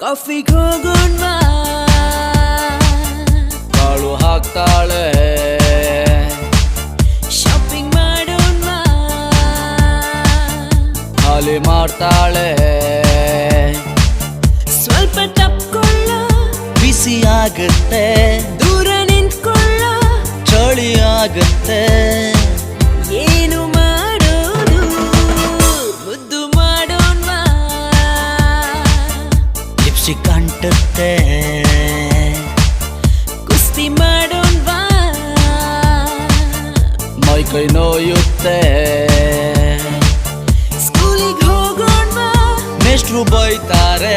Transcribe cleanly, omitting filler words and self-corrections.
ಕಾಫಿಗೆ ಹೋಗೋಣ ಕಾಳು ಹಾಕ್ತಾಳೆ ಶಾಪಿಂಗ್ ಮಾಡೋಣ ಖಾಲಿ ಮಾಡ್ತಾಳೆ ಸ್ವಲ್ಪ ತಪ್ಕೊಳ್ಳ ಬಿಸಿ ಆಗುತ್ತೆ ದೂರ ನಿಂತ್ಕೊಳ್ಳ ಚಳಿ ಆಗುತ್ತೆ ಏನು ಮಾಡೋದು ಮುದ್ದು ಮಾಡೋಣ ಲಿಪ್ಸ್ಟಿಕ್ ಅಂಟುತ್ತೆ ಕುಸ್ತಿ ಮಾಡೋಣ ಮೈ ಕೈ ನೋಯುತ್ತೆ ಸ್ಕೂಲಿಗೆ ಹೋಗೋಣ ಮೇಷ್ಟ್ರು ಬೈತಾರೆ